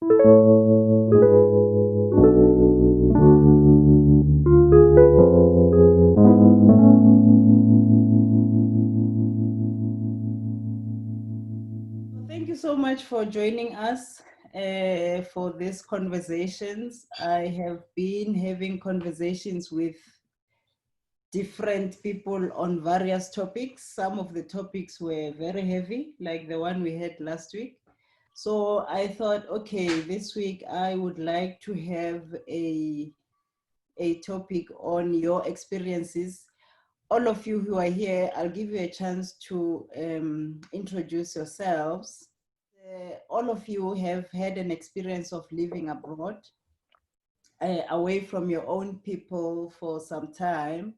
Thank you so much for joining us for these conversations. I have been having conversations with different people on various topics. Some of the topics were very heavy, like the one we had last week. So I thought, okay, this week I would like to have a topic on your experiences. All of you who are here, I'll give you a chance to introduce yourselves. All of you have had an experience of living abroad, away from your own people for some time.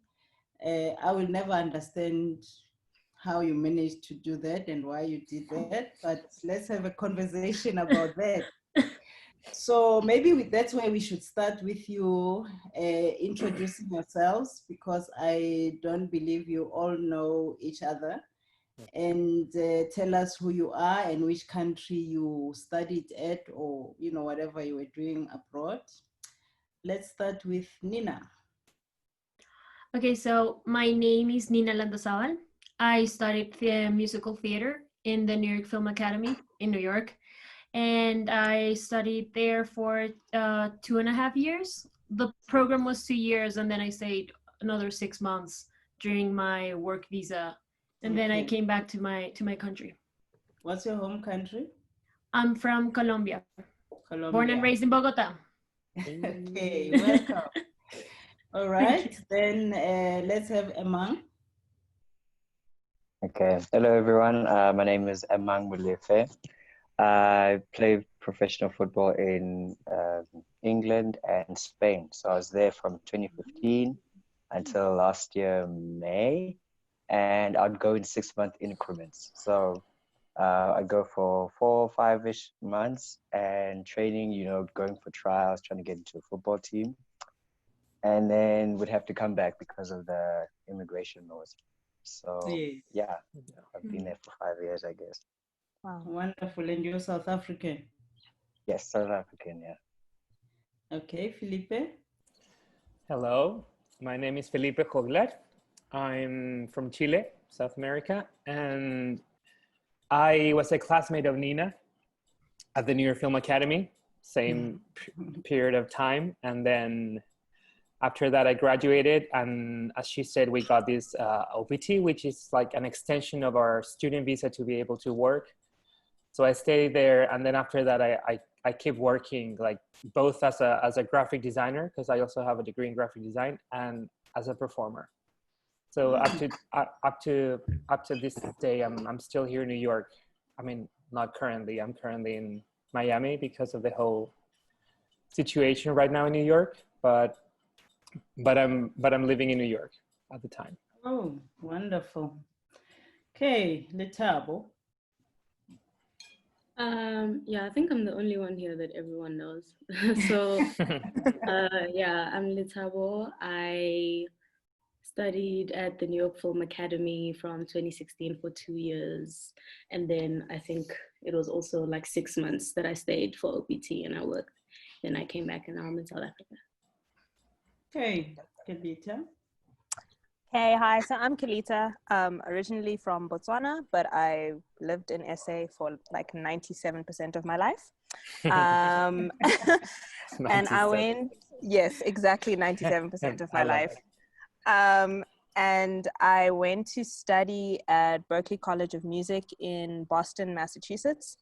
I will never understand how you managed to do that and why you did that, but let's have a conversation about that. So maybe that's where we should start with you introducing yourselves, because I don't believe you all know each other, and tell us who you are and which country you studied at, or whatever you were doing abroad. Let's start with Nina. Okay, so my name is Nina Landazabal. I studied musical theater in the New York Film Academy in New York, and I studied there for 2.5 years. The program was 2 years, and then I stayed another 6 months during my work visa, and then I came back to my country. What's your home country? I'm from Colombia. Born and raised in Bogota. Okay, welcome. All right, then let's have Emang. Okay, hello everyone. My name is Emang Mulefe. I play professional football in England and Spain. So I was there from 2015 until last year, May, and I'd go in 6-month increments. So I go for 4 or 5-ish months and training, going for trials, trying to get into a football team. And then would have to come back because of the immigration laws. So yeah, I've been there for 5 years, I guess. Wow. Wonderful. And you're South African? Yes, South African, yeah. Okay, Felipe? Hello, my name is Felipe Jogler. I'm from Chile, South America, and I was a classmate of Nina at the New York Film Academy, same period of time. And then after that, I graduated, and as she said, we got this OPT, which is like an extension of our student visa to be able to work. So I stayed there, and then after that, I keep working, like both as a graphic designer, because I also have a degree in graphic design, and as a performer. So up to this day, I'm still here in New York. I mean, not currently. I'm currently in Miami because of the whole situation right now in New York, but I'm living in New York at the time. Oh, wonderful. Okay, Letabo. Yeah, I think I'm the only one here that everyone knows. So yeah, I'm Letabo. I studied at the New York Film Academy from 2016 for 2 years. And then I think it was also like 6 months that I stayed for OPT and I worked. Then I came back and now I'm in South Africa. Okay, Kalita. Hey, hi. So I'm Kalita, originally from Botswana, but I lived in SA for like 97% of my life. And I went, yes, exactly 97% of my life. And I went to study at Berklee College of Music in Boston, Massachusetts,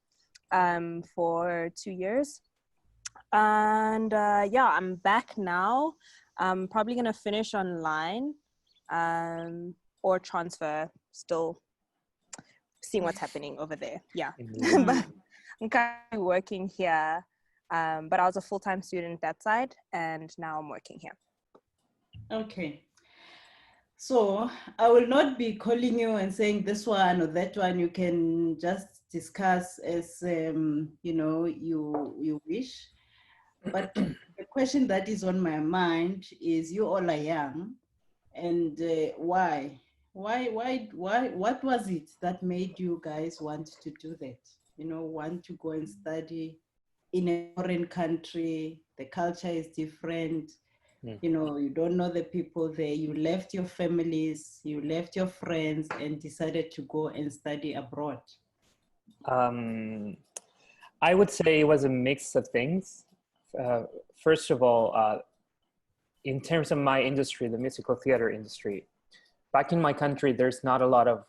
for 2 years. And yeah, I'm back now. I'm probably going to finish online or transfer, still seeing what's happening over there. Yeah. But I'm currently working here, but I was a full-time student that side, and now I'm working here. Okay. So I will not be calling you and saying this one or that one. You can just discuss as you wish. But the question that is on my mind is, you all are young, and why? What was it that made you guys want to do that? Want to go and study in a foreign country, the culture is different. Mm. You know, you don't know the people there. You left your families, you left your friends, and decided to go and study abroad. I would say it was a mix of things. First of all, in terms of my industry, the musical theater industry, back in my country, there's not a lot of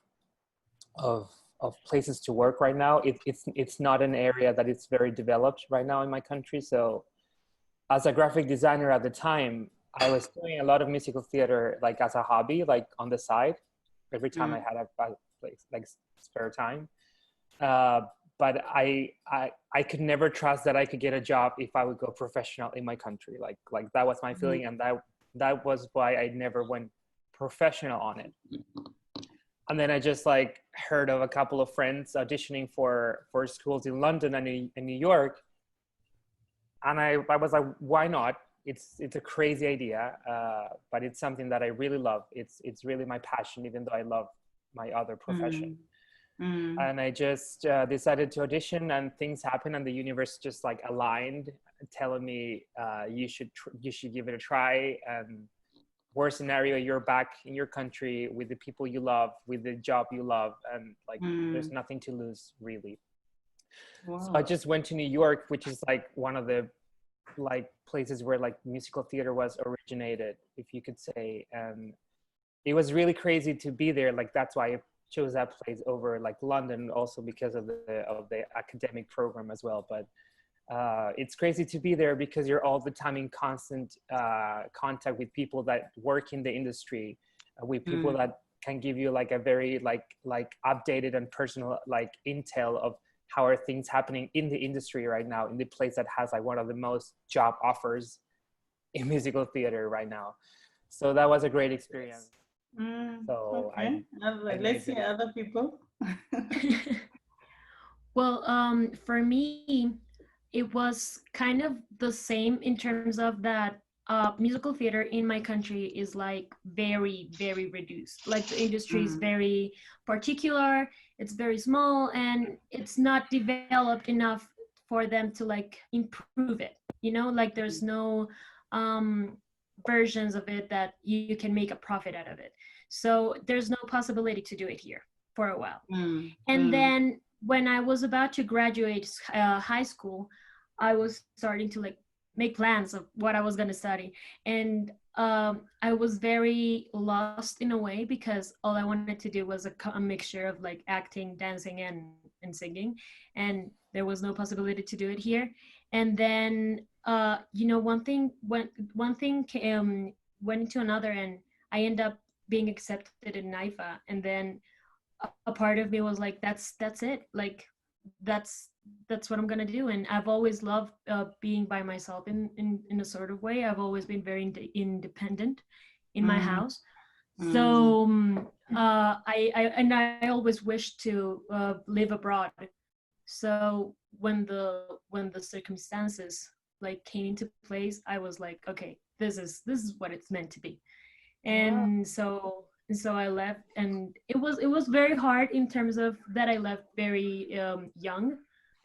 places to work right now. It's not an area that is very developed right now in my country. So as a graphic designer at the time, I was doing a lot of musical theater like as a hobby, like on the side, every time I had a like spare time. But I could never trust that I could get a job if I would go professional in my country. Like that was my feeling, and that was why I never went professional on it. And then I just like heard of a couple of friends auditioning for schools in London and in New York, and I was like, why not? It's a crazy idea, but it's something that I really love. It's really my passion, even though I love my other profession. And I just decided to audition, and things happened, and the universe just like aligned, telling me you should give it a try. And worst scenario, you're back in your country with the people you love, with the job you love, and like there's nothing to lose, really. Wow. So I just went to New York, which is like one of the like places where like musical theater was originated, if you could say. And it was really crazy to be there. Like that's why I chose that place over like London, also because of the academic program as well. But it's crazy to be there because you're all the time in constant contact with people that work in the industry, with people that can give you like a very like updated and personal like intel of how are things happening in the industry right now, in the place that has like one of the most job offers in musical theater right now. So that was a great experience. So okay. Let's see other people. Well, for me, it was kind of the same in terms of that musical theater in my country is like very, very reduced. Like the industry is very particular, it's very small, and it's not developed enough for them to like improve it. You know, like there's no versions of it that you can make a profit out of it. So there's no possibility to do it here for a while. And then when I was about to graduate high school, I was starting to like make plans of what I was going to study. And I was very lost in a way because all I wanted to do was a mixture of like acting, dancing, and singing. And there was no possibility to do it here. And then, you know, one thing went into another, and I ended up being accepted in NIFA. And then a part of me was like, that's it. Like, that's what I'm gonna do. And I've always loved being by myself in a sort of way. I've always been very independent in my house. So I always wished to live abroad. So when the circumstances like came into place, I was like, okay, this is what it's meant to be. And so I left, and it was very hard in terms of that I left very young.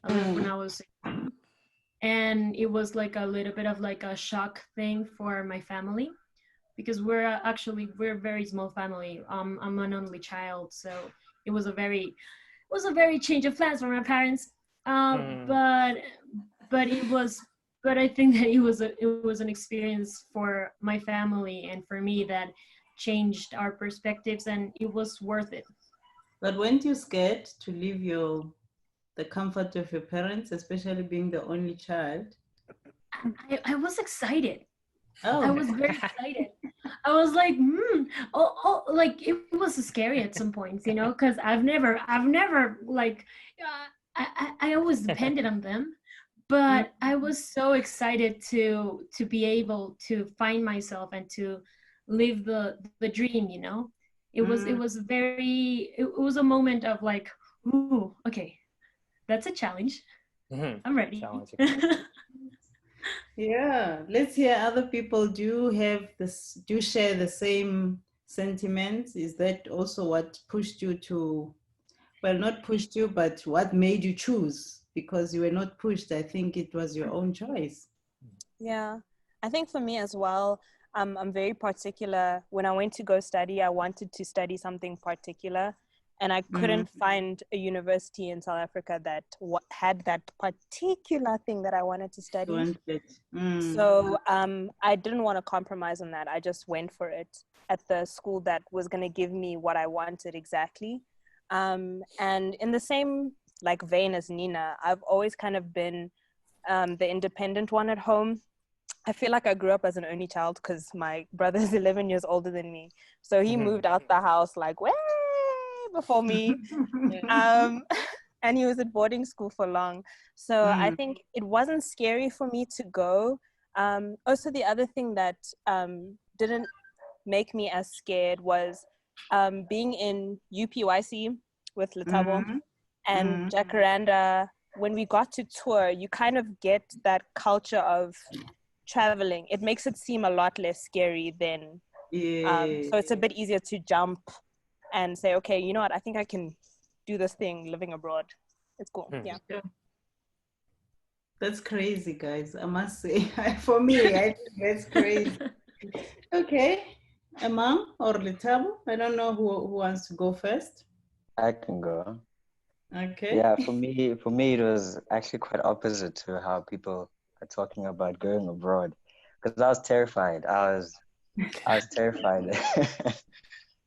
I left when I was 16, and it was like a little bit of like a shock thing for my family, because we're a very small family. I'm an only child, so it was a very change of plans for my parents. But I think that it was an experience for my family and for me that changed our perspectives, and it was worth it. But weren't you scared to leave the comfort of your parents, especially being the only child? I was excited. Oh. I was very excited. I was like, like it was scary at some points, you know, because I've never like, I always depended on them, but I was so excited to be able to find myself and to live the dream, you know. It was a moment of like, ooh, okay, that's a challenge. I'm ready. Yeah, let's hear other people. Do you share the same sentiments? Is that also what pushed you to, well, not pushed you, but what made you choose because you were not pushed. I think it was your own choice. Yeah, I think for me as well, I'm very particular. When I went to go study, I wanted to study something particular, and I couldn't find a university in South Africa that had that particular thing that I wanted to study. So I didn't want to compromise on that. I just went for it at the school that was going to give me what I wanted exactly. And in the same like vein as Nina, I've always kind of been the independent one at home. I feel like I grew up as an only child because my brother is 11 years older than me. So he moved out the house like way before me. And he was at boarding school for long. So I think it wasn't scary for me to go. Also, the other thing that didn't make me as scared was being in UPYC with Letabo and Jacaranda. When we got to tour, you kind of get that culture of traveling. It makes it seem a lot less scary than so it's a bit easier to jump and say, okay, you know what, I think I can do this thing living abroad. It's cool. Yeah. That's crazy, guys. I must say, for me, I think that's crazy. Okay, Amang or Letabo? I don't know who wants to go first. I can go. Okay. Yeah, for me, it was actually quite opposite to how people are talking about going abroad, because I was terrified. I was terrified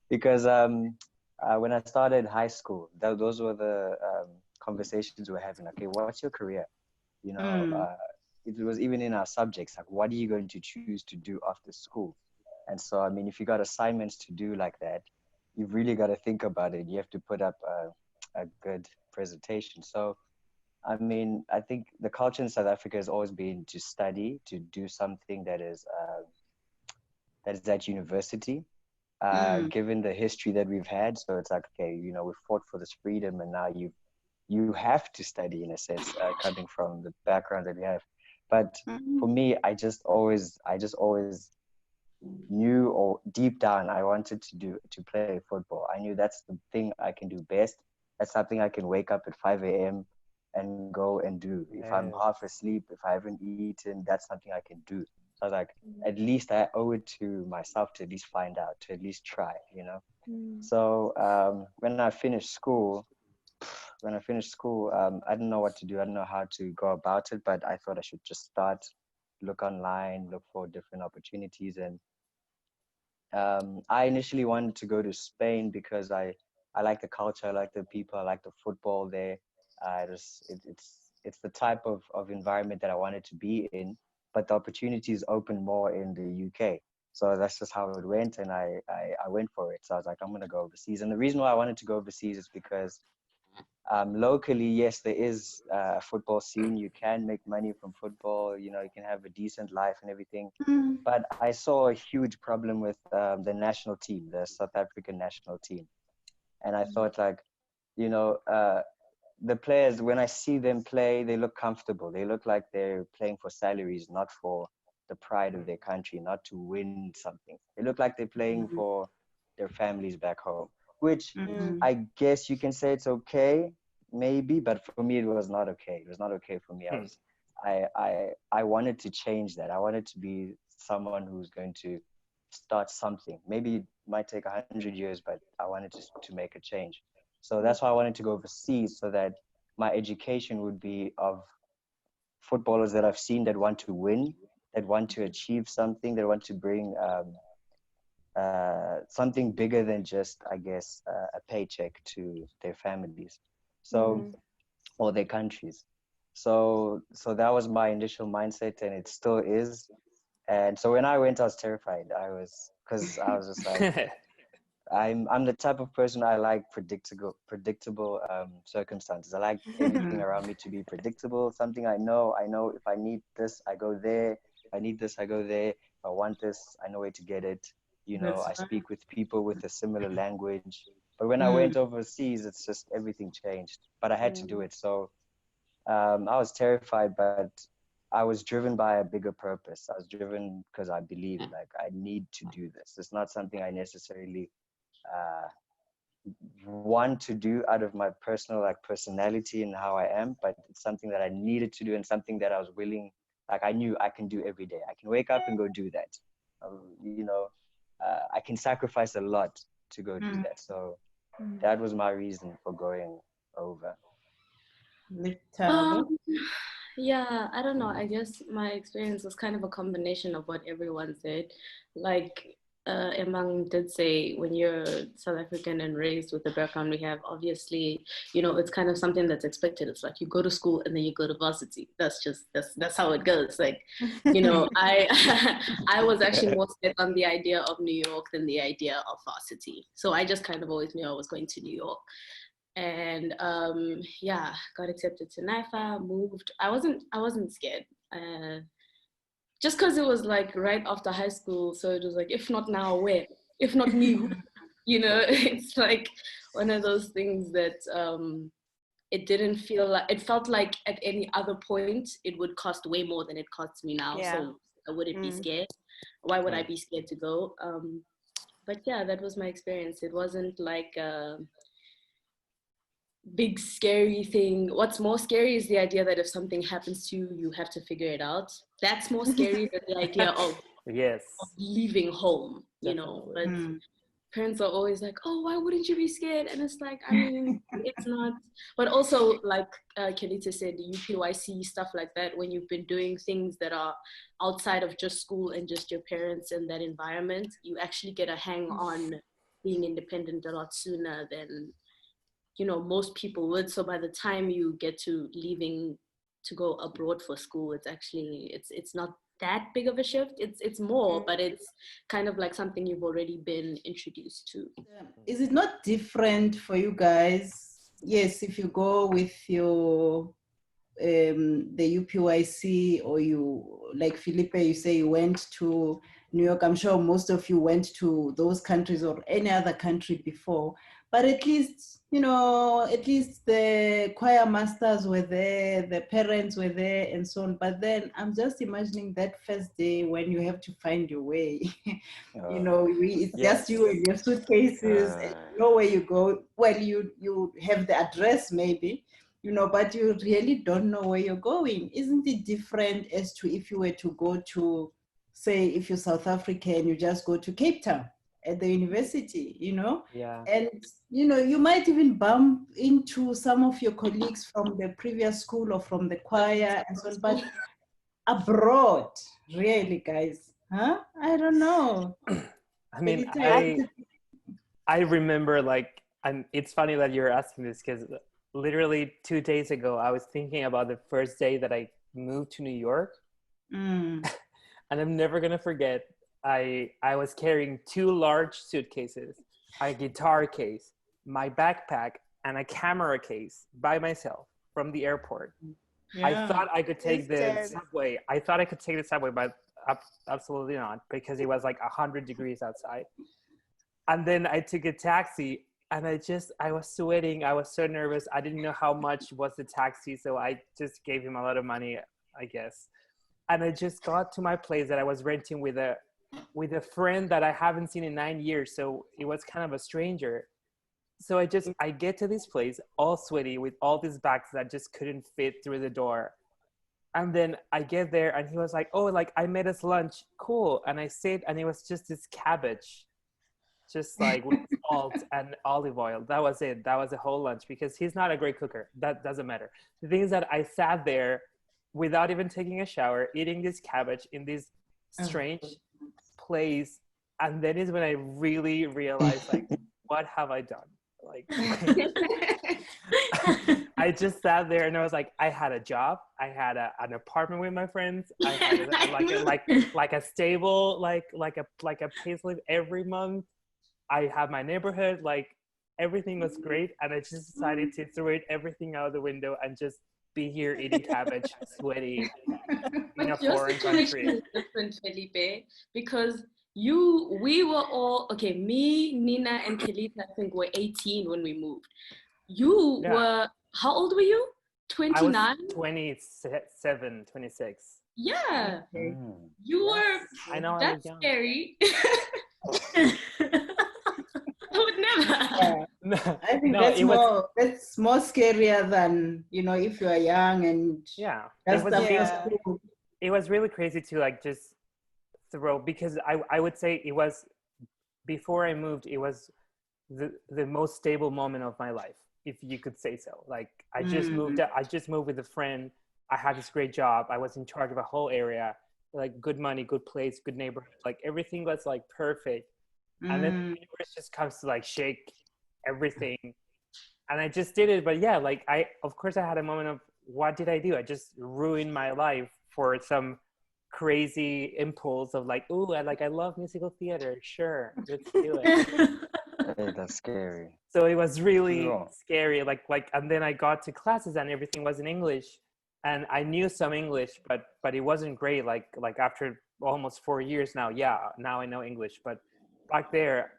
because when I started high school, those were the conversations we were having. Okay, what's your career? You know, it was even in our subjects, like, what are you going to choose to do after school? And so, I mean, if you got assignments to do like that, you've really got to think about it. You have to put up a good presentation. So, I mean, I think the culture in South Africa has always been to study, to do something that is at university, given the history that we've had. So it's like, okay, you know, we fought for this freedom, and now you have to study, in a sense, coming from the background that we have. But for me, I just always knew, or deep down, I wanted to play football. I knew that's the thing I can do best. That's something I can wake up at 5 a.m. and go and do. If I'm half asleep, if I haven't eaten, that's something I can do. So I was like, at least I owe it to myself to at least find out, to at least try, you know? So when I finished school, I didn't know what to do. I didn't know how to go about it, but I thought I should just start, look online, look for different opportunities. And I initially wanted to go to Spain because I like the culture, I like the people, I like the football there. It's the type of environment that I wanted to be in, but the opportunities open more in the UK. So that's just how it went, and I went for it. So I was like, I'm going to go overseas. And the reason why I wanted to go overseas is because locally, yes, there is a football scene. You can make money from football. You know, you can have a decent life and everything. But I saw a huge problem with the national team, the South African national team. And I thought, like, you know, the players, when I see them play, they look comfortable. They look like they're playing for salaries, not for the pride of their country, not to win something. They look like they're playing for their families back home, which I guess you can say it's okay, maybe, but for me, it was not okay. It was not okay for me. I wanted to change that. I wanted to be someone who's going to start something. Maybe it might take 100 years, but I wanted to make a change. So that's why I wanted to go overseas, so that my education would be of footballers that I've seen that want to win, that want to achieve something, that want to bring something bigger than just, I guess, a paycheck to their families, so or their countries. So that was my initial mindset, and it still is. And so when I went, I was terrified. Because I was just like, I'm the type of person, I like predictable circumstances. I like everything around me to be predictable. Something I know if I need this, I go there. If I need this, I go there. If I want this, I know where to get it. You know, I speak with people with a similar language. But when I went overseas, it's just everything changed. But I had to do it. So I was terrified, but I was driven by a bigger purpose. I was driven because I believe, like, I need to do this. It's not something I necessarily want to do out of my personal like personality and how I am, but it's something that I needed to do and something that I was willing, like I knew I can do every day. I can wake up and go do that. You know, I can sacrifice a lot to go do that. So that was my reason for going over. Yeah, I don't know. I guess my experience was kind of a combination of what everyone said. Like, Emang did say, when you're South African and raised with the background we have, obviously, you know, it's kind of something that's expected. It's like you go to school and then you go to varsity. That's how it goes. Like, you know, I was actually more set on the idea of New York than the idea of varsity. So I just kind of always knew I was going to New York. And yeah, got accepted to NIFA, moved. I wasn't scared. Just because it was like right after high school, so it was like, if not now, where? If not me, who? You know, it's like one of those things that it didn't feel like, it felt like at any other point it would cost way more than it costs me now. Yeah. So I wouldn't be scared. Why would I be scared to go? But yeah, that was my experience. It wasn't like big scary thing. What's more scary is the idea that if something happens to you, you have to figure it out. That's more scary than the idea of leaving home, you know. But parents are always like, oh, why wouldn't you be scared? And it's like, I mean, it's not. But also, like Kelita said, the UPYC, stuff like that, when you've been doing things that are outside of just school and just your parents and that environment, you actually get a hang on being independent a lot sooner than, you know, most people would. So by the time you get to leaving to go abroad for school, it's actually, it's not that big of a shift. It's more, but it's kind of like something you've already been introduced to. Is it not different for you guys? Yes, if you go with your the UPYC, or you, like Felipe, you say you went to New York. I'm sure most of you went to those countries or any other country before, but at least, you know, at least the choir masters were there, the parents were there, and so on. But then I'm just imagining that first day when you have to find your way. You know, it's just you and your suitcases, and you know where you go. Well, you have the address maybe, you know, but you really don't know where you're going. Isn't it different as to if you were to go to, say, if you're South African, you just go to Cape Town at the university, you know? Yeah. And, you know, you might even bump into some of your colleagues from the previous school or from the choir and so on, but abroad, really, guys, huh? I don't know. I mean, I remember, like, and it's funny that you're asking this, because literally 2 days ago, I was thinking about the first day that I moved to New York. And I'm never going to forget, I was carrying 2 large suitcases, a guitar case, my backpack, and a camera case by myself from the airport. Yeah. I thought I could take the subway. But absolutely not, because it was like 100 degrees outside. And then I took a taxi, and I was sweating. I was so nervous. I didn't know how much was the taxi, so I just gave him a lot of money, I guess. And I just got to my place that I was renting with a friend that I haven't seen in 9 years. So it was kind of a stranger. So I get to this place all sweaty with all these bags that just couldn't fit through the door. And then I get there, and he was like, oh, like, I made us lunch. Cool. And I sit, and it was just this cabbage, just like with salt and olive oil. That was it. That was the whole lunch, because he's not a great cooker. That doesn't matter. The thing is that I sat there without even taking a shower, eating this cabbage in this strange place. And then is when I really realized, like, what have I done? Like, I just sat there, and I was like, I had a job. I had an apartment with my friends. I had like a stable, like a payslip every month. I have my neighborhood, like, everything was great. And I just decided to throw everything out the window and just be here eating cabbage, sweaty, in a foreign country. Your situation is different, Felipe, because we were all, okay, me, Nina, and Kelita, I think, were 18 when we moved. You were, how old were you? 29? I was 27, 26. Yeah. You were, I know, that's scary. I would never. Yeah. No, I think no, it was that's more scarier than, if you are young and yeah, just after Yeah. school. it was really crazy to like just throw, because I would say it was, before I moved, it was the most stable moment of my life, if you could say so. Like I just moved with a friend. I had this great job. I was in charge of a whole area, like good money, good place, good neighborhood. Like everything was like perfect. And then the universe just comes to like shake everything. And I just did it. But yeah, like of course I had a moment of, what did I do? I just ruined my life for some crazy impulse of like, oh, I love musical theater. Sure, let's do it. Hey, that's scary. So it was really Yeah. scary. And then I got to classes and everything was in English, and I knew some English, but it wasn't great. Like after almost 4 years now, yeah, now I know English. But back there,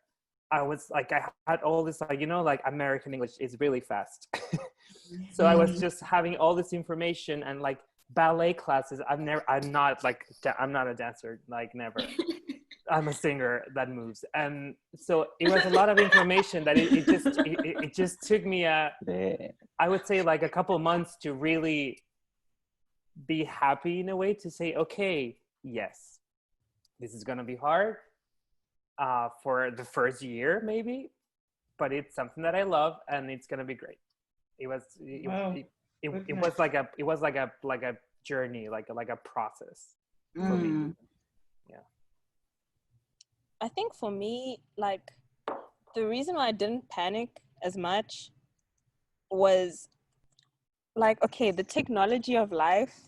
I was like, I had all this, like, like American English is really fast. So I was just having all this information, and like ballet classes. I'm not a dancer, like never. I'm a singer that moves. And so it was a lot of information that it just took me I would say like a couple months to really be happy in a way, to say, okay, yes, this is going to be hard for the first year maybe, but it's something that I love and it's going to be great. It was like a journey, like a process for me. Yeah. I think for me, like, the reason why I didn't panic as much was like, okay, the technology of life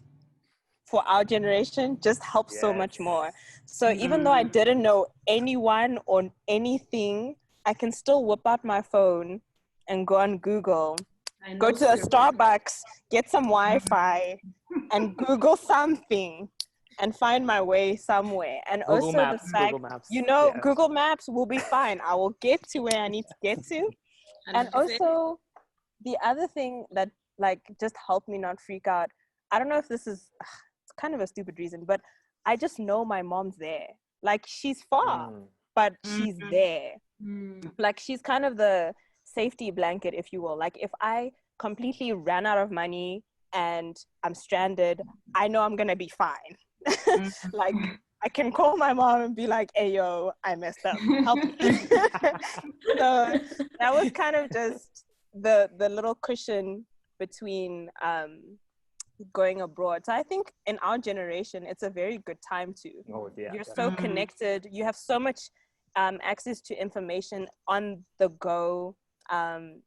for our generation just helps so much more. So even though I didn't know anyone or anything, I can still whip out my phone and go on Google, go to a Starbucks, get some Wi-Fi, and Google something and find my way somewhere. And Google also Maps, the fact, Google Maps. yes. Google Maps will be fine. I will get to where I need to get to. And also the other thing that like just helped me not freak out, I don't know if this is, it's kind of a stupid reason, but I just know my mom's there. Like she's far, but she's there. Like she's kind of the safety blanket, if you will. Like if I completely ran out of money and I'm stranded, I know I'm gonna be fine. Like I can call my mom and be like, hey yo, I messed up, help me. So that was kind of just the little cushion between going abroad. So I think in our generation it's a very good time to. You're so connected, you have so much access to information on the go.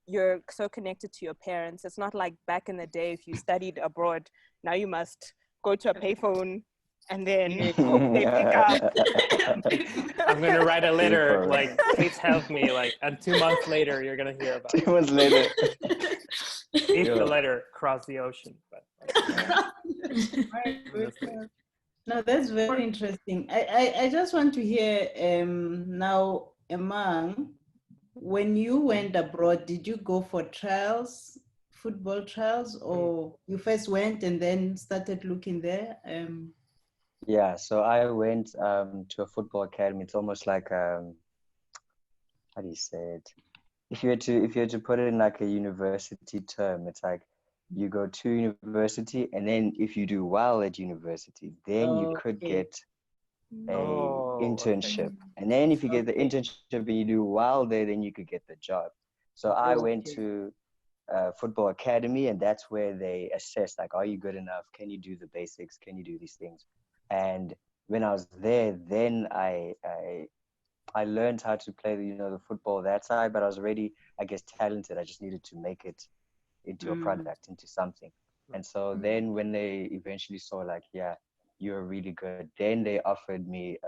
You're so connected to your parents. It's not like back in the day, if you studied abroad, now you must go to a payphone and then hope they pick up. I'm gonna write a letter, like, please help me, like, and 2 months later you're gonna hear about it. 2 months later. If the letter crossed the ocean. But no, that's very interesting. I just want to hear now, Amang, when you went abroad, did you go for trials, football trials, or you first went and then started looking there? Yeah, so I went to a football academy. It's almost like how do you say it? If you had to put it in like a university term, it's like you go to university, and then if you do well at university, then you could get a internship. And then if you get the internship and you do well there, then you could get the job. So I went to football academy, and that's where they assess, like, are you good enough? Can you do the basics? Can you do these things? And when I was there, then I learned how to play the football that side, but I was already, I guess, talented. I just needed to make it into a product, into something. And so then when they eventually saw, like, yeah, you're really good, then they offered me,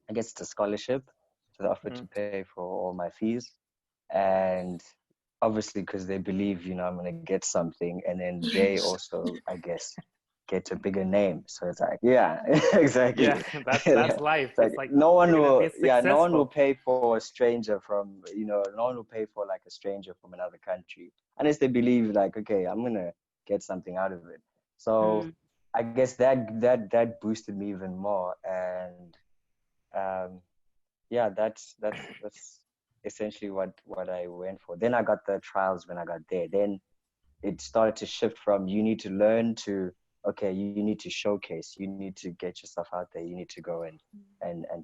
I guess it's a scholarship. So they offered to pay for all my fees. And obviously, because they believe, I'm going to get something. And then they also, I guess, get a bigger name. So it's like, yeah, exactly. Yeah, that's life. It's like no one will pay for a stranger from, no one will pay for like a stranger from another country unless they believe, like, okay, I'm going to get something out of it. So I guess that boosted me even more. And yeah, that's essentially what I went for. Then I got the trials when I got there. Then it started to shift from you need to learn to, okay, you need to showcase, you need to get yourself out there, you need to go and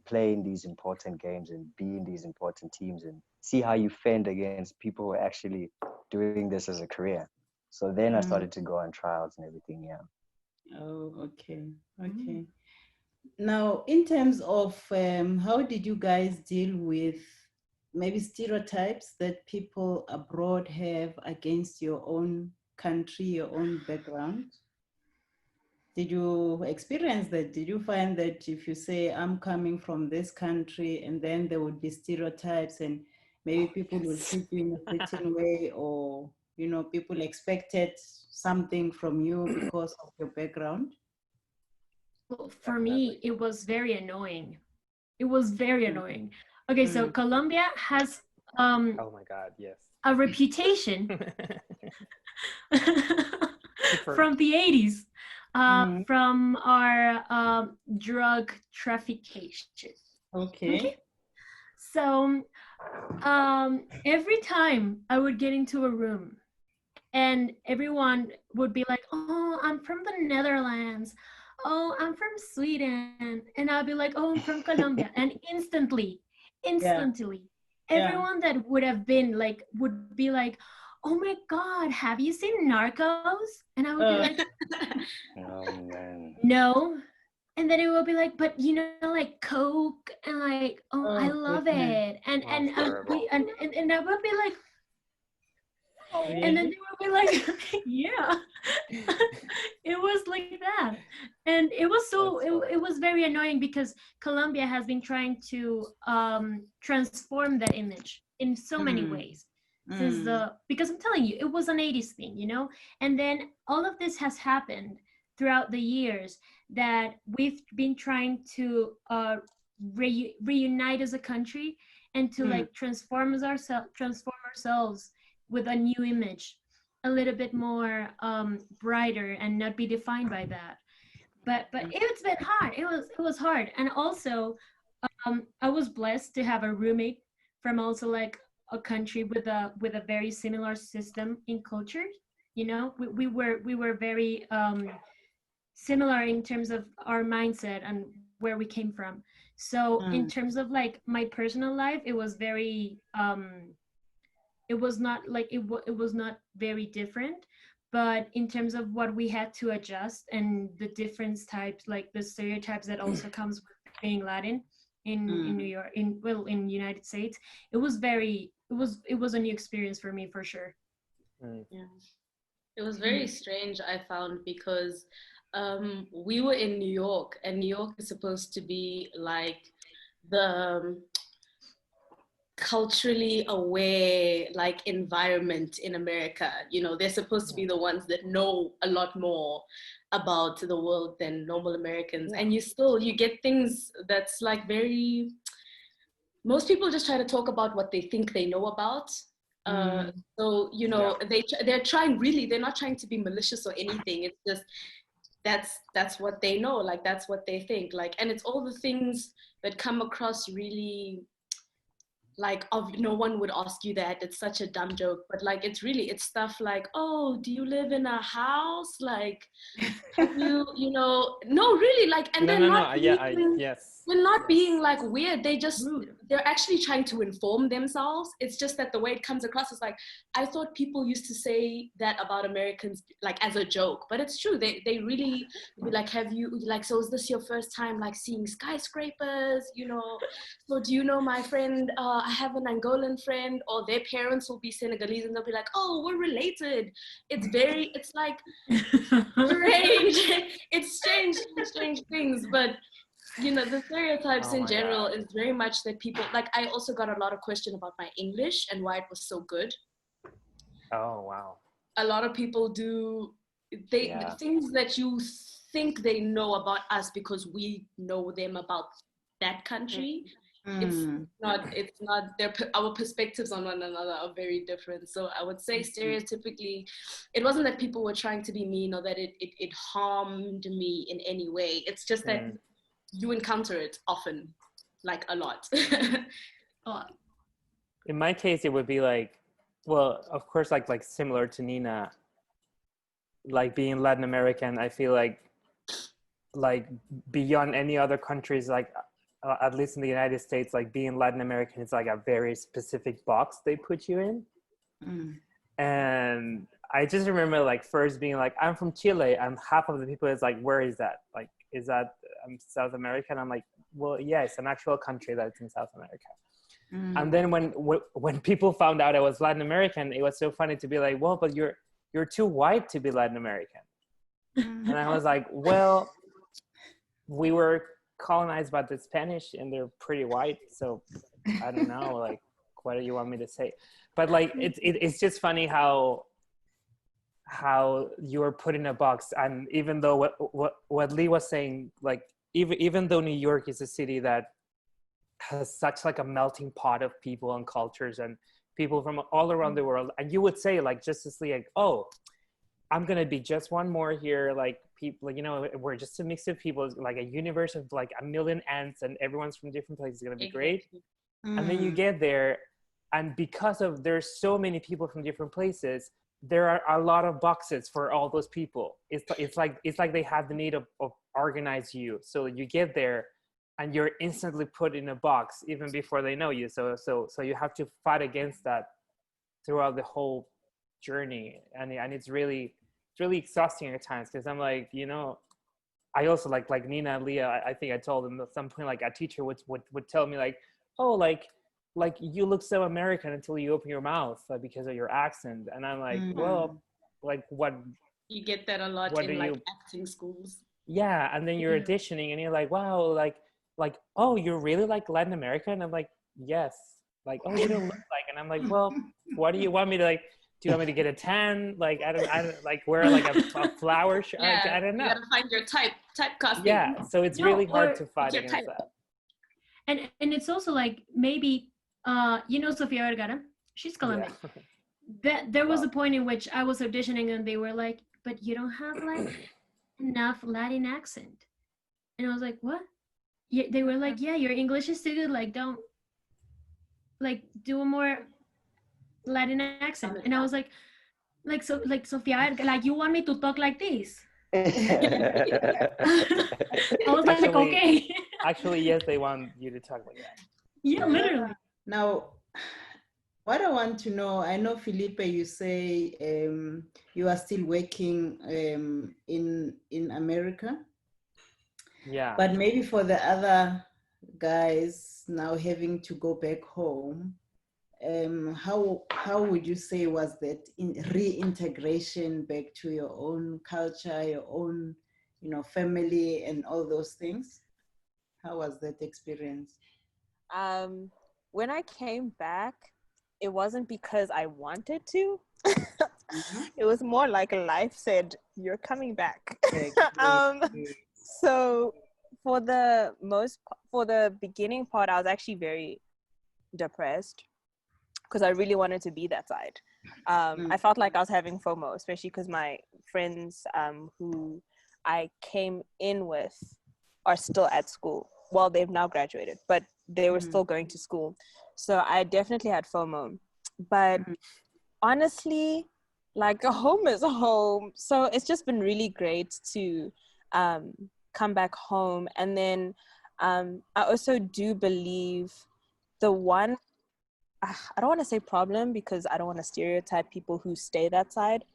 play in these important games and be in these important teams and see how you fend against people who are actually doing this as a career. So then I started to go on trials and everything, yeah. Oh, okay. Okay. Now, in terms of how did you guys deal with maybe stereotypes that people abroad have against your own country, your own background? Did you experience that? Did you find that if you say, I'm coming from this country, and then there would be stereotypes and maybe people will treat you in a certain way, or, you know, people expected something from you because of your background? Well, for me, it was very annoying. It was very annoying. Okay, so Colombia has Oh my God, yes. a reputation from the 80s, from our drug traffication. Okay. So every time I would get into a room and everyone would be like, oh, I'm from the Netherlands. Oh, I'm from Sweden. And I'll be like, oh, I'm from Colombia. And instantly, everyone that would have been like, would be like, oh my God, have you seen Narcos? And I would be like, Oh man. no. And then it will be like, but you know, like Coke and like, oh, I love it. And I would be like, Really? and then they would be like, yeah. It was like that. And it was it was very annoying because Colombia has been trying to transform that image in so many ways since because I'm telling you, it was an 80s thing, you know. And then all of this has happened throughout the years that we've been trying to reunite as a country and to like transform ourselves with a new image, a little bit more brighter and not be defined by that. But it's been hard. It was hard. And also I was blessed to have a roommate from also like a country with a very similar system in culture. You know, we were very similar in terms of our mindset and where we came from. So in terms of like my personal life, it was very it was not like it was not very different, but in terms of what we had to adjust and the different types, like the stereotypes that also comes with being Latin in New York, in United States, it was a new experience for me for sure. Yeah, it was very strange, I found, because we were in New York, and New York is supposed to be like the culturally aware like environment in America. You know, they're supposed to be the ones that know a lot more about the world than normal Americans. And you get things that's like very, most people just try to talk about what they think they know about. So, you know, they're trying, really, they're not trying to be malicious or anything. It's just, that's what they know, like that's what they think, like, and it's all the things that come across really like, no one would ask you that, it's such a dumb joke, but like it's stuff like, oh, do you live in a house, like, have you know, no, really, like, and they're not being like weird, they're actually trying to inform themselves. It's just that the way it comes across is like, I thought people used to say that about Americans like as a joke, but it's true, they really be like, have you, like, so is this your first time like seeing skyscrapers, you know, so do you know my friend, I have an Angolan friend, or their parents will be Senegalese and they'll be like, oh, we're related. It's like strange. It's strange things, but you know, the stereotypes in general is very much that people, like, I also got a lot of question about my English and why it was so good. Oh, wow. A lot of people do, things that you think they know about us because we know them about that country. It's not our perspectives on one another are very different. So I would say stereotypically, it wasn't that people were trying to be mean or that it harmed me in any way. It's just that you encounter it often, like a lot. in my case, it would be like, well, of course, like similar to Nina, like being Latin American, I feel like beyond any other countries, like at least in the United States, like being Latin American is like a very specific box they put you in. And I just remember like first being like, I'm from Chile, and half of the people is like, where is that? Like, is that South America? And I'm like, well, yeah, it's an actual country that's in South America. And then when people found out I was Latin American, it was so funny to be like, well, but you're too white to be Latin American. And I was like, well, we were colonized by the Spanish and they're pretty white. So I don't know, like, what do you want me to say? But like, it's just funny how you're put in a box. And even though what Lee was saying, like, even though New York is a city that has such like a melting pot of people and cultures and people from all around the world, and you would say like just as like, oh, I'm gonna be just one more here, like people, you know, we're just a mix of people, like a universe of like a million ants and everyone's from different places, it's gonna be great. And then you get there, and because of there's so many people from different places, there are a lot of boxes for all those people. It's like they have the need of organize you, so you get there and you're instantly put in a box even before they know you. So you have to fight against that throughout the whole journey, and it's really exhausting at times, because I'm like, you know, I also like Nina and Leah, I think I told them at some point, like a teacher would tell me like, oh, like you look so American until you open your mouth, like, because of your accent. And I'm like, well, like what? You get that a lot in like acting schools. Yeah, and then you're auditioning and you're like, wow, like, oh, you're really like Latin American? And I'm like, yes. Like, oh, you don't look like. And I'm like, well, what do you want me to like? Do you want me to get a tan? Like, I don't like wear like a flower shirt. Yeah, I don't know. You gotta find your type casting. Yeah, so it's really hard to fight against that. And it's also like, maybe you know Sofia Vergara, she's Colombian. Yeah. There was a point in which I was auditioning and they were like, but you don't have like enough Latin accent. And I was like, what? Yeah, they were like, yeah, your English is too good, like don't like do a more Latin accent. And I was like Sofia, like you want me to talk like this? I was like, okay. Actually, yes, they want you to talk like that. Yeah, literally. Now, what I want to know, I know, Felipe, you say you are still working in America. Yeah. But maybe for the other guys now having to go back home, how would you say was that reintegration back to your own culture, your own, you know, family and all those things? How was that experience? When I came back, it wasn't because I wanted to. It was more like life said, you're coming back. So for the beginning part, I was actually very depressed because I really wanted to be that side. I felt like I was having FOMO, especially because my friends who I came in with are still at school. Well, they've now graduated, but they were still going to school. So I definitely had FOMO. But honestly, like, a home is a home. So it's just been really great to come back home. And then I also do believe the one, I don't want to say problem because I don't want to stereotype people who stay that side,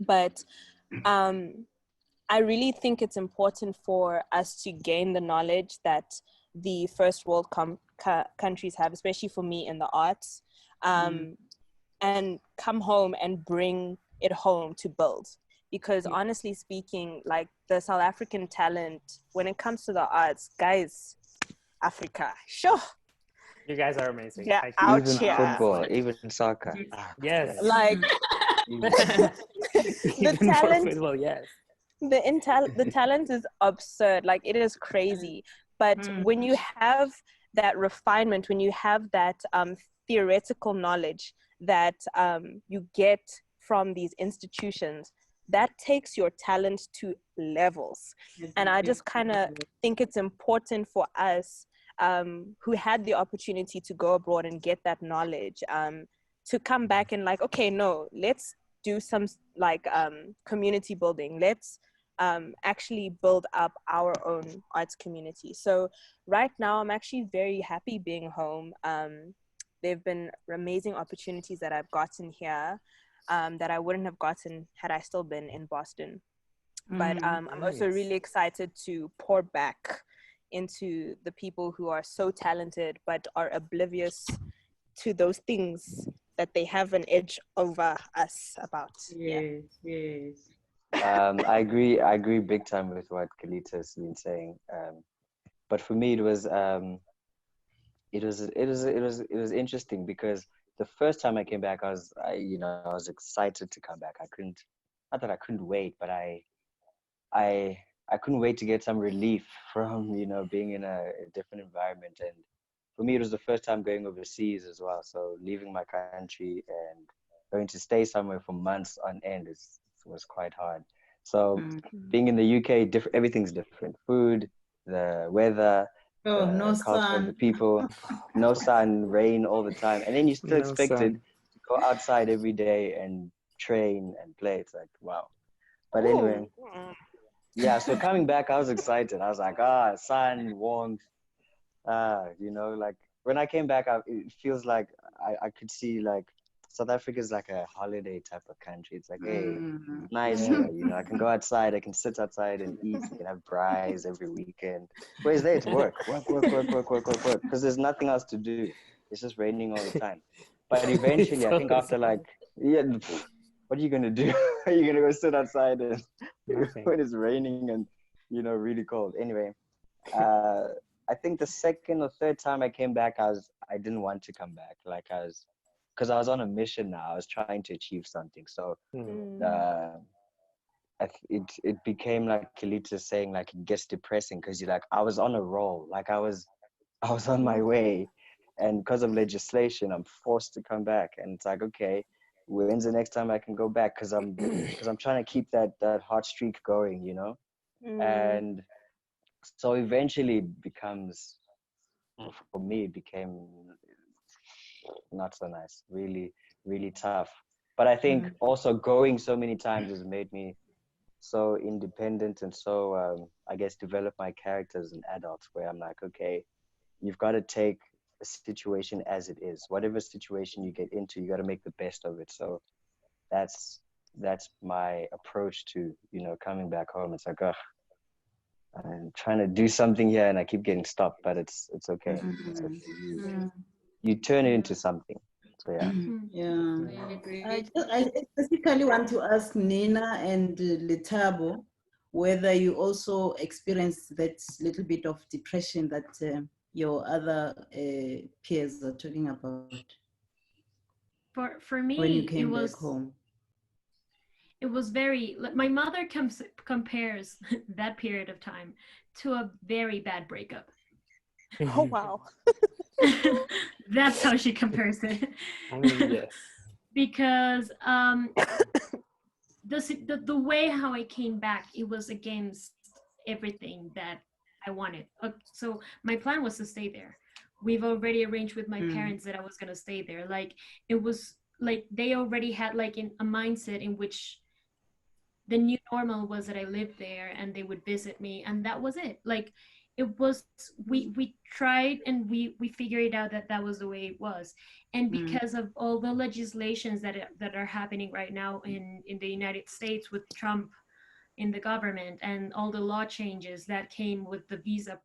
but I really think it's important for us to gain the knowledge that the first world countries have, especially for me in the arts, and come home and bring it home to build. Because honestly speaking, like, the South African talent, when it comes to the arts, guys, Africa, sure. You guys are amazing. Yeah, even football, even soccer. Yes. Like, the talent, football, yes. the talent is absurd. Like, it is crazy. But when you have that refinement, when you have that theoretical knowledge that you get from these institutions, that takes your talent to levels. And I just kind of think it's important for us who had the opportunity to go abroad and get that knowledge, to come back and like, okay, no, let's do some like community building. Let's actually build up our own arts community. So right now I'm actually very happy being home. There have been amazing opportunities that I've gotten here that I wouldn't have gotten had I still been in Boston. But I'm also really excited to pour back into the people who are so talented but are oblivious to those things that they have an edge over us about. Yes, yes. I agree big time with what Kalita has been saying. But for me, it was interesting because the first time I came back, I was excited to come back. Not that I couldn't wait, but I couldn't wait to get some relief from, being in a different environment. And for me, it was the first time going overseas as well. So leaving my country and going to stay somewhere for months on end was quite hard. So being in the UK, everything's different. Food, the weather, Oh, the no culture of the sun. people, no sun, rain all the time. And then you're still expected to go outside every day and train and play. It's like, wow. But anyway, yeah, so coming back, I was excited. I was like, sun, warmth. Like when I came back, it feels like I could see like South Africa is like a holiday type of country. It's like, hey, nice here. I can go outside, I can sit outside and eat, I can have braais every weekend. Whereas there, it's work, because there's nothing else to do. It's just raining all the time. But eventually, I think after like, what are you gonna do? Are you gonna go sit outside and when it's raining and really cold? Anyway, I think the second or third time I came back, I didn't want to come back. Because I was on a mission now. I was trying to achieve something. So it became like Kalita saying, like it gets depressing because you're like, I was on a roll, like I was on my way, and because of legislation, I'm forced to come back, and it's like, okay, when's the next time I can go back? Because I'm trying to keep that hot streak going, and so eventually it becomes, for me, it became not so nice, really, really tough. But I think also going so many times has made me so independent and so, I guess, develop my character as an adult, where I'm like, okay, you've got to take a situation as it is. Whatever situation you get into, you got to make the best of it. So that's my approach to, coming back home. It's like, I'm trying to do something here and I keep getting stopped, but it's okay. It's okay. You turn it into something. So I specifically want to ask Nina and Letabo whether you also experienced that little bit of depression that your other peers are talking about. For me, when you came back home. It was very, my mother compares that period of time to a very bad breakup. Oh, wow. That's how she compares it. Yes. Because the way how I came back, it was against everything that I wanted. So my plan was to stay there. We've already arranged with my parents that I was gonna stay there. Like, it was like they already had like a mindset in which the new normal was that I lived there and they would visit me, and that was it. Like, it was, we tried and we figured out that was the way it was. And because of all the legislations that are happening right now in the United States with Trump in the government, and all the law changes that came with the visa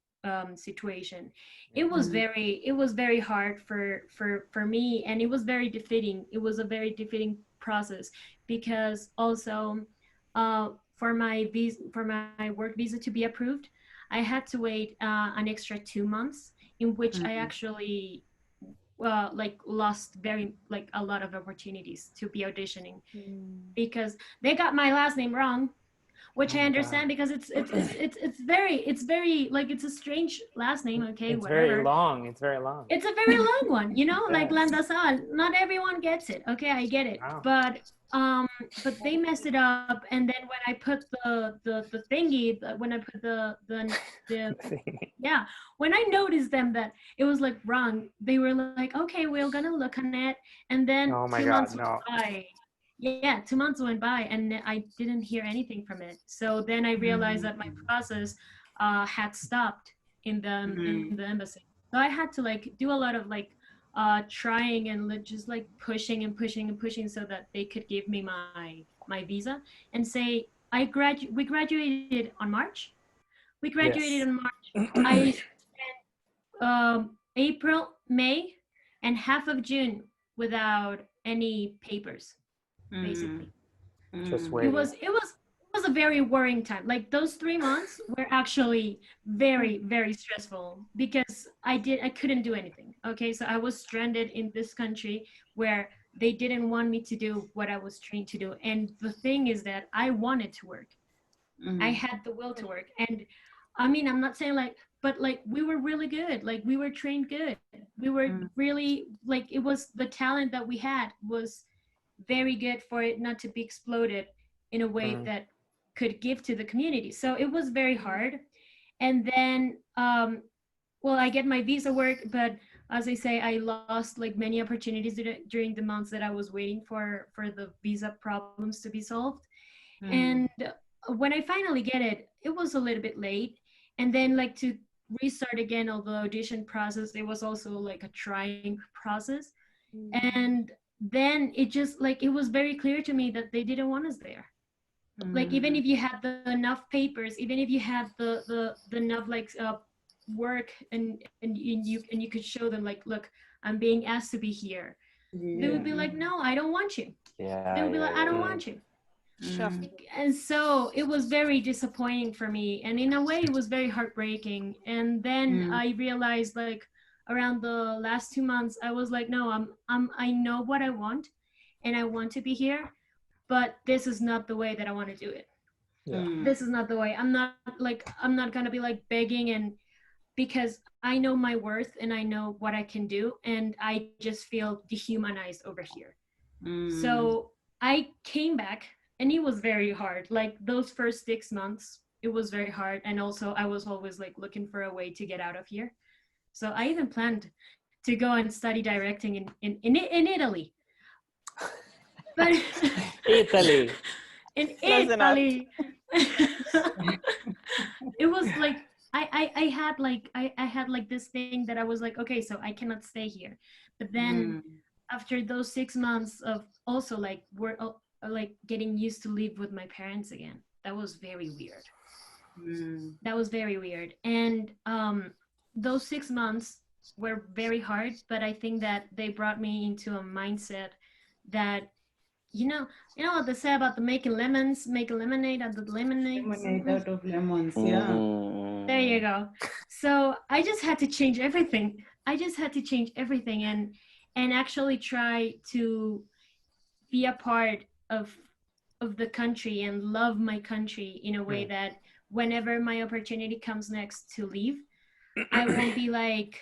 situation, it was very hard for me, and it was very defeating. It was a very defeating process, because also for my work visa to be approved, I had to wait an extra 2 months, in which I actually lost a lot of opportunities to be auditioning, because they got my last name wrong, which I understand, because it's very like, it's a strange last name. Okay, it's whatever. very long. It's very long. It's a very long one, like Landasal. Not everyone gets it. Okay, I get it. Wow. But but they messed it up, and then when I put the thingy, when I put the yeah, when I noticed them that it was like wrong, they were like, okay, we're gonna look on it, and then Oh my 2 months God, went no. by. Yeah, 2 months went by, and I didn't hear anything from it. So then I realized that my process had stopped in the embassy. So I had to like do a lot of like trying and just like pushing and pushing and pushing so that they could give me my visa and say we graduated on March. We graduated Yes. in March. I April, May, and half of June without any papers, basically. Just It waiting. was it was it was a very worrying time. Like those 3 months were actually very very stressful because I couldn't do anything. Okay, so I was stranded in this country where they didn't want me to do what I was trained to do. And the thing is that I wanted to work. I had the will to work. And I mean, I'm not saying like, but like we were really good. Like we were trained good. We were really like it was the talent that we had was very good for it not to be exploded in a way Mm. that could give to the community. So it was very hard. And then well, I get my visa work, but as I say, I lost like many opportunities during the months that I was waiting for the visa problems to be solved. And when I finally get it, it was a little bit late. And then like to restart again all the audition process, it was also like a trying process. And then it just like it was very clear to me that they didn't want us there. Like even if you had the enough papers, even if you had the enough like work and you could show them like, look, I'm being asked to be here, they would be like, no, I don't want you. They would be like, I don't want you. Sure. And so it was very disappointing for me, and in a way it was very heartbreaking. And then I realized like around the last 2 months I was like, no, I know what I want and I want to be here, but this is not the way that I want to do it. Yeah. This is not the way. I'm not gonna be like begging, and because I know my worth and I know what I can do, and I just feel dehumanized over here. So I came back, and it was very hard. Like those first 6 months, it was very hard. And also I was always like looking for a way to get out of here. So I even planned to go and study directing in Italy. But Italy. in Close enough. Italy, it was like I had like I had like this thing that I was like, okay, so I cannot stay here. But then after those 6 months of also like we're like getting used to live with my parents again, that was very weird. That was very weird. And those 6 months were very hard, but I think that they brought me into a mindset that you know what they say about the making lemons, make a lemonade out of the lemonade. Lemonade out of lemons, yeah. There you go. So I just had to change everything. I just had to change everything and actually try to be a part of the country and love my country in a way that whenever my opportunity comes next to leave, I won't be like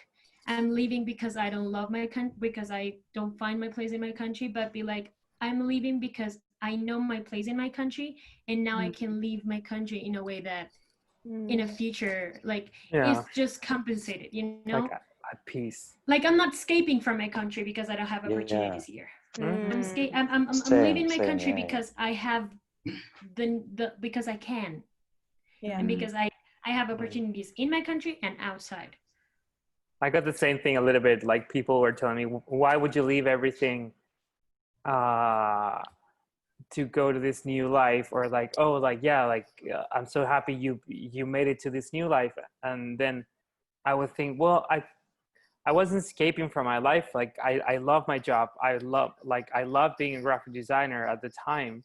I'm leaving because I don't love my country, because I don't find my place in my country, but be like I'm leaving because I know my place in my country, and now I can leave my country in a way that in a future like Yeah. it's just compensated, you know, Like at peace. like I'm not escaping from my country because I don't have opportunities here. I'm leaving my country because I have the because I can, Yeah. and because I have opportunities in my country and outside. I got the same thing a little bit. Like people were telling me, why would you leave everything to go to this new life? Or like, oh, like, yeah, like I'm so happy you made it to this new life. And then I would think, well, I wasn't escaping from my life. Like I love my job. I love being a graphic designer at the time.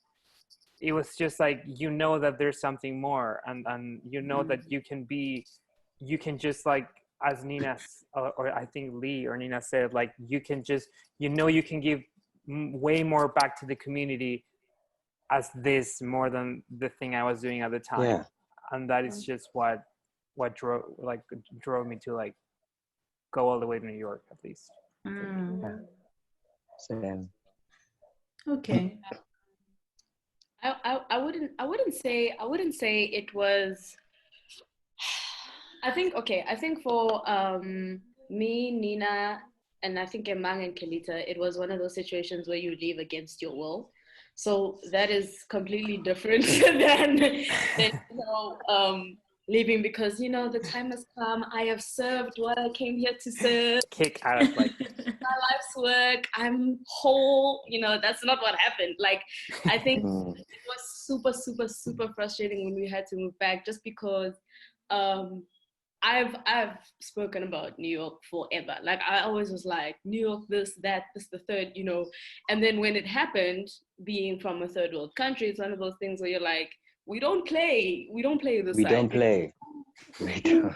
It was just like, you know, that there's something more, and you know that you can just like, as Nina or I think Lee or Nina said, like you can just, you know, you can give way more back to the community as this more than the thing I was doing at the time. Yeah. And that is just what drove me to like go all the way to New York, at least. Same. Okay. I wouldn't say it was. I think for me, Nina, and I think Emang and Kalita, it was one of those situations where you leave against your will. So that is completely different than leaving because the time has come. I have served what I came here to serve. Kick out like My life's work. I'm whole. That's not what happened. Like, I think it was super, super, super frustrating when we had to move back, just because I've spoken about New York forever. Like, I always was like, New York, this, that, this, the third, And then when it happened, being from a third world country, it's one of those things where you're like, we don't play this We side. don't play. We don't.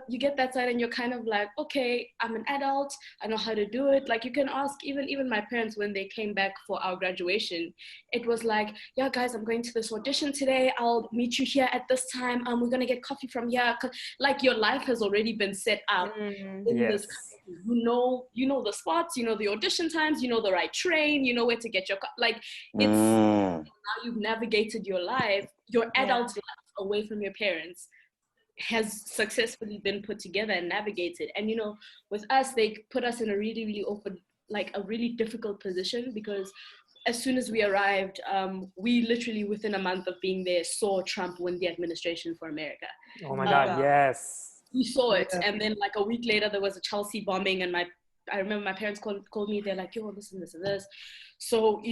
You get that side and you're kind of like, okay, I'm an adult, I know how to do it. Like, you can ask even my parents when they came back for our graduation. It was like, yeah guys, I'm going to this audition today, I'll meet you here at this time, we're gonna get coffee from here. Like, your life has already been set up in this country. You know the spots, the audition times, the right train, where to get your like, it's now you've navigated your life, your adult life, away from your parents, has successfully been put together and navigated. And with us, they put us in a really, really open, like a really difficult position, because as soon as we arrived, we literally within a month of being there saw Trump win the administration for America. Oh my God, yes. We saw it. And then like a week later, there was a Chelsea bombing, and I remember my parents called me, they're like, yo, listen, this and this. So,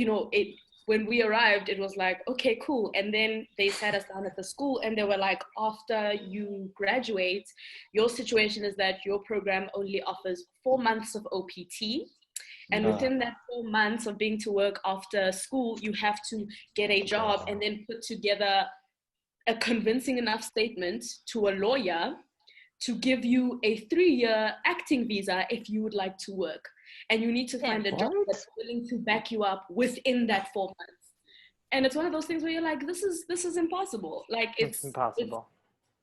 when we arrived, it was like, okay, cool. And then they sat us down at the school and they were like, after you graduate, your situation is that your program only offers 4 months of OPT. And within that 4 months of being to work after school, you have to get a job and then put together a convincing enough statement to a lawyer to give you a 3-year acting visa if you would like to work. And you need to find a job that's willing to back you up within that 4 months. And it's one of those things where you're like, this is impossible. Like, it's impossible.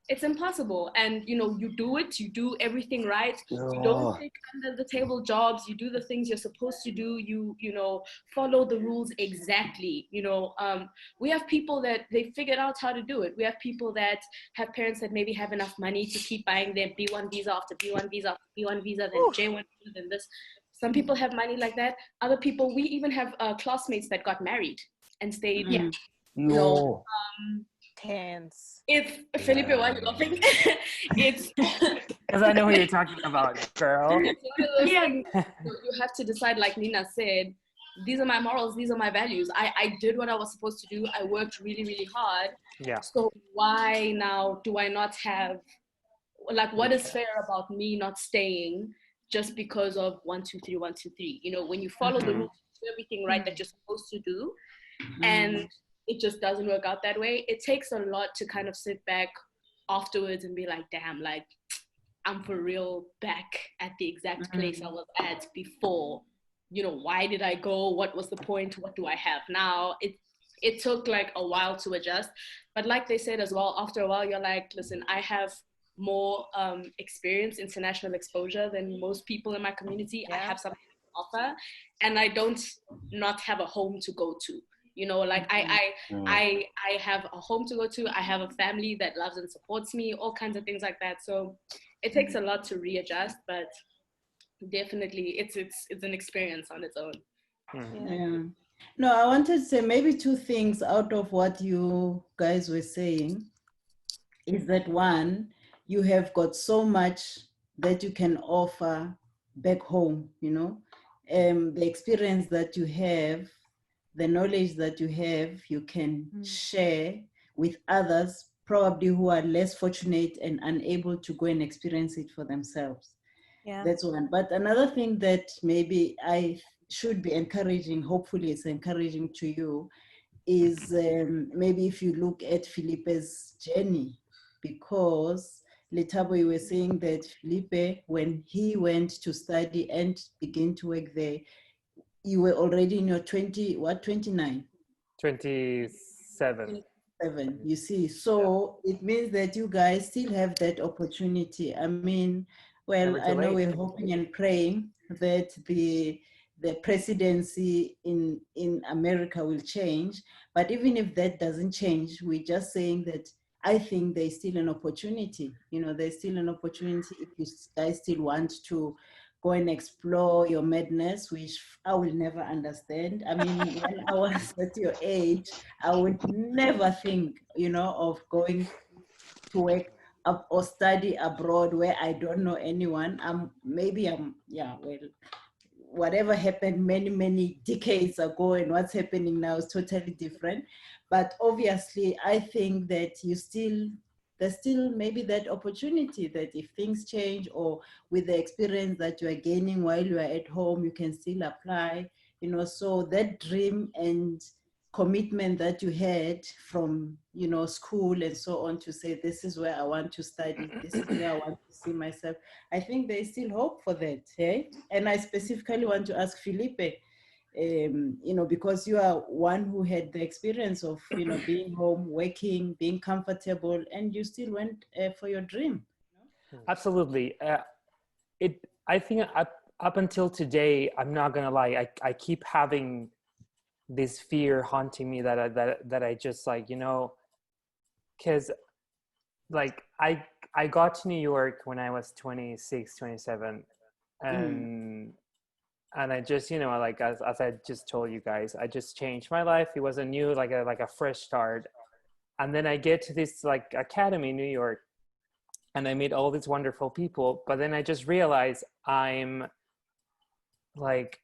It's impossible. And you do it, you do everything right. You don't take under the table jobs, you do the things you're supposed to do, you follow the rules exactly. We have people that they figured out how to do it. We have people that have parents that maybe have enough money to keep buying their B1 visa after B1 visa after B1 visa, then J1 visa, then this. Some people have money like that. Other people, we even have classmates that got married and stayed. Tense. It's Felipe, why are you laughing? It's because I know who you're talking about, girl. You have to decide, like Nina said, these are my morals, these are my values. I did what I was supposed to do. I worked really, really hard. Yeah. So why now do I not have, like, what is fair about me not staying just because of 1, 2, 3, 1, 2, 3? When you follow the rules, do everything right that you're supposed to do, and it just doesn't work out that way. It takes a lot to kind of sit back afterwards and be like, damn, like, I'm for real back at the exact place I was at before. Why did I go? What was the point? What do I have now? It took like a while to adjust. But like they said as well, after a while, you're like, listen, I have more experience, international exposure than most people in my community. I have something to offer, and I don't not have a home to go to. Like I have a home to go to. I have a family that loves and supports me, all kinds of things like that. So it takes a lot to readjust, but definitely it's an experience on its own. Yeah. No, I wanted to say maybe 2 things out of what you guys were saying. Is that one, you have got so much that you can offer back home, the experience that you have, the knowledge that you have, you can share with others, probably who are less fortunate and unable to go and experience it for themselves. Yeah. That's one. But another thing that maybe I should be encouraging, hopefully it's encouraging to you, is maybe if you look at Felipe's journey, because Letabo, you were saying that Felipe, when he went to study and begin to work there, you were already in your 29? 27. You see, so it means that you guys still have that opportunity. I mean, well, I know we're hoping and praying that the the presidency in America will change. But even if that doesn't change, we're just saying that I think there's still an opportunity. There's still an opportunity if you guys still want to go and explore your madness, which I will never understand. I mean, when I was at your age, I would never think, of going to work or study abroad where I don't know anyone. Whatever happened many, many decades ago and what's happening now is totally different. But obviously, I think that there's still maybe that opportunity that if things change or with the experience that you are gaining while you are at home, you can still apply, so that dream and commitment that you had from, school and so on to say, this is where I want to study, this is where I want to see myself. I think there is still hope for that. Hey? And I specifically want to ask Felipe, because you are one who had the experience of, being home, working, being comfortable, and you still went for your dream. Absolutely. I think up until today, I'm not gonna lie, I keep having this fear haunting me that I just like, because like I got to New York when I was 26, 27, and I just, like as I just told you guys, I just changed my life. It was a new, like a fresh start. And then I get to this like academy in New York, and I meet all these wonderful people. But then I just realized I'm like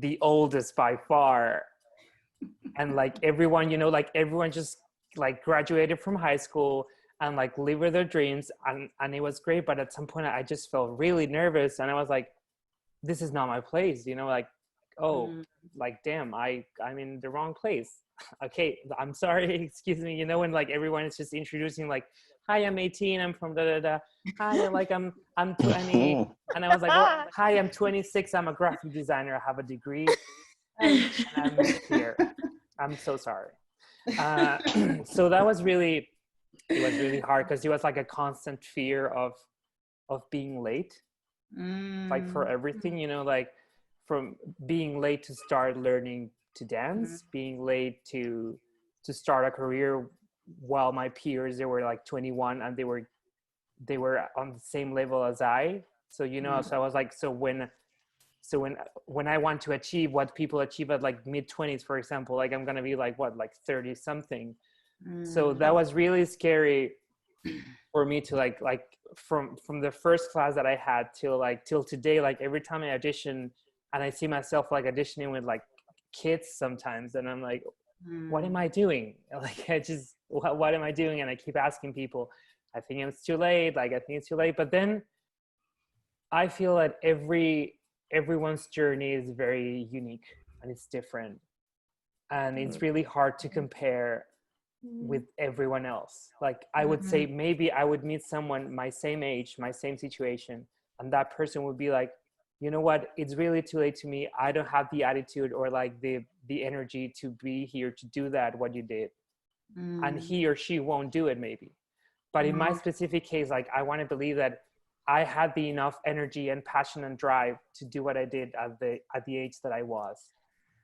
the oldest by far, and like everyone, like everyone just like graduated from high school and like live with their dreams, and it was great. But at some point I just felt really nervous, and I was like, this is not my place, like, oh, like, damn, I'm in the wrong place. Okay, I'm sorry, excuse me, when like everyone is just introducing like, hi, I'm 18, I'm from da da da, hi, like I'm 20, and I was like, well, hi, I'm 26, I'm a graphic designer, I have a degree, and I'm here. I'm so sorry. So it was really hard, because it was like a constant fear of being late, like for everything, like from being late to start learning to dance, being late to start a career, while my peers, they were like 21 and they were on the same level as I. So so I was like, so when I want to achieve what people achieve at like mid-20s, for example, like I'm gonna be like what, like 30 something. So that was really scary for me to like from the first class that I had till today, like every time I audition and I see myself like auditioning with like kids sometimes, and I'm like, what am I doing? Like, what am I doing? And I keep asking people, I think it's too late, like I think it's too late. But then I feel that everyone's journey is very unique and it's different, and it's really hard to compare with everyone else. Like I would say, maybe I would meet someone my same age, my same situation, and that person would be like, you know what, it's really too late to me, I don't have the attitude or like the energy to be here to do that what you did. And he or she won't do it maybe. But in my specific case, like I want to believe that I had the enough energy and passion and drive to do what I did at the age that I was.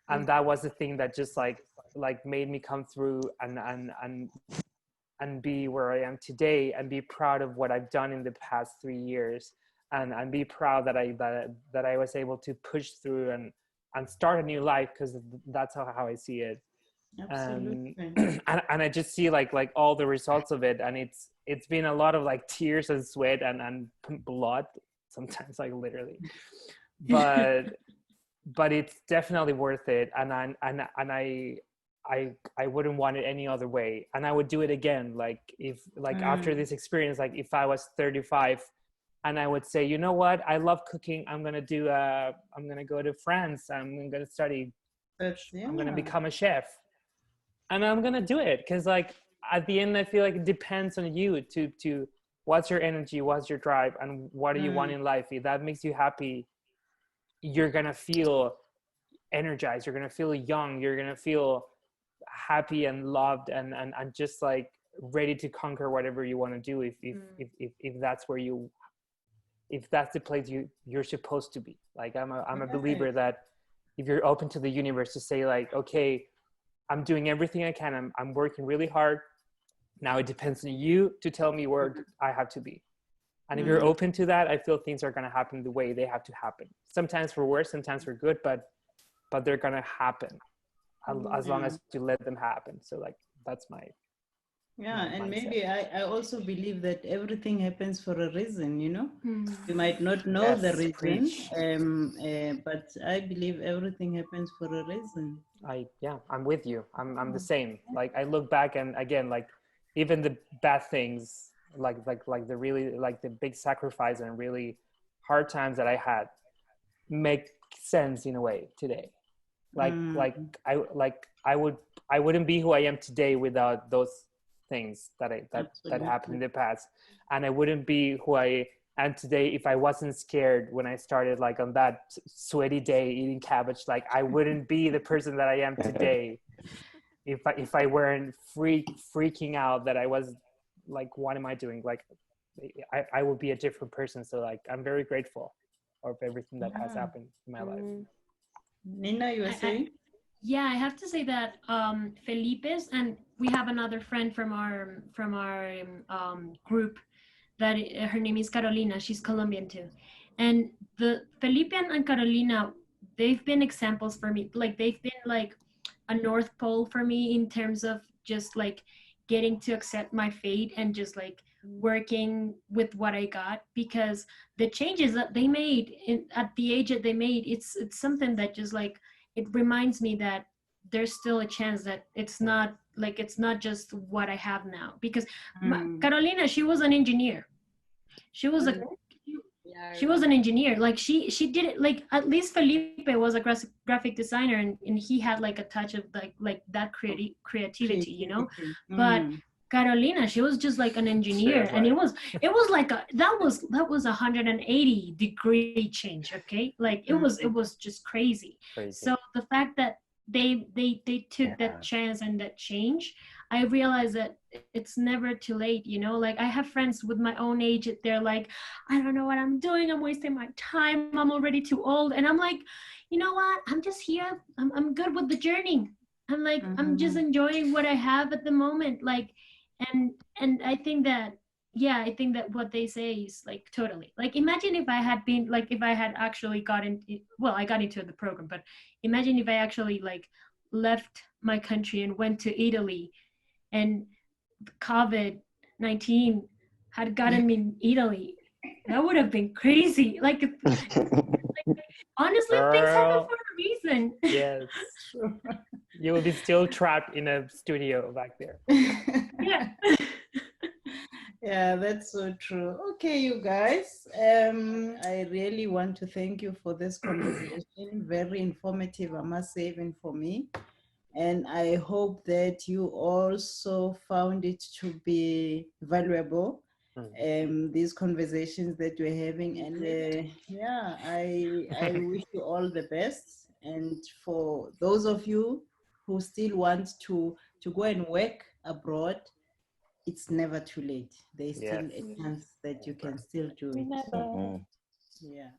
And that was the thing that just like made me come through and be where I am today, and be proud of what I've done in the past 3 years, and be proud that I was able to push through and start a new life, because that's how I see it. Absolutely. And I just see like all the results of it, and it's been a lot of like tears and sweat and blood sometimes, like literally, but it's definitely worth it, and I wouldn't want it any other way, and I would do it again, like if like after this experience, like if I was 35 and I would say, you know what, I love cooking, I'm gonna go to France, I'm gonna study, I'm gonna become a chef, and I'm gonna do it, because like at the end I feel like it depends on you to what's your energy, what's your drive, and what do you want in life. If that makes you happy, you're gonna feel energized, you're gonna feel young, you're gonna feel happy and loved and just like ready to conquer whatever you want to do, if that's where you if that's the place you're supposed to be. Like I'm a believer that if you're open to the universe to say like, okay, I'm doing everything I can, I'm working really hard. Now it depends on you to tell me where I have to be. And if you're open to that, I feel things are going to happen the way they have to happen. Sometimes for worse, sometimes for good, but they're going to happen as long as you let them happen. So like, that's my and mindset. maybe I also believe that everything happens for a reason, you know. You might not know the reason, but I believe everything happens for a reason. I'm with you. I'm the same. Like I look back and again, like even the bad things, like the really, like the big sacrifice and really hard times that I had make sense in a way today. Like I wouldn't be who I am today without those things that happened in the past, and I wouldn't be who I am today if I wasn't scared when I started, like on that sweaty day eating cabbage. Like I wouldn't be the person that I am today if I weren't freaking out that I was like, what am I doing? Like I would be a different person. So like I'm very grateful of everything that has happened in my life. Nina, you were saying? Yeah, I have to say that Felipe's, and we have another friend from our group that her name is Carolina. She's Colombian too, and the Felipe and Carolina, they've been examples for me. Like they've been like a North Pole for me in terms of just like getting to accept my fate and just like working with what I got, because the changes that they made at the age that they made, it's something that just like, it reminds me that there's still a chance that it's not just what I have now. Because Carolina, she was an engineer. She was she was an engineer. Like she did it, like at least Felipe was a graphic designer, and he had like a touch of like that creativity, you know. But Carolina, she was just like an engineer, and it was like that was 180-degree change. Okay, like it was just crazy. So the fact that they took that chance and that change, I realized that it's never too late, you know. Like I have friends with my own age, they're like, I don't know what I'm doing, I'm wasting my time, I'm already too old. And I'm like, you know what, I'm just here, I'm good with the journey. I'm like, I'm just enjoying what I have at the moment. Like, and I think that, I think that what they say is like totally, like, imagine if I had been like, if I had actually gotten, well, I got into the program, but imagine if I actually like left my country and went to Italy, and COVID-19 had gotten me in Italy. That would have been crazy. Like honestly, things happen for a reason. Yes. You will be still trapped in a studio back there. Yeah. Yeah, that's so true. Okay, you guys, I really want to thank you for this conversation. Very informative, I must say, even for me. And I hope that you also found it to be valuable, these conversations that we're having. And I wish you all the best. And for those of you who still want to go and work abroad, it's never too late. There's still a chance that you can still do it. Yeah.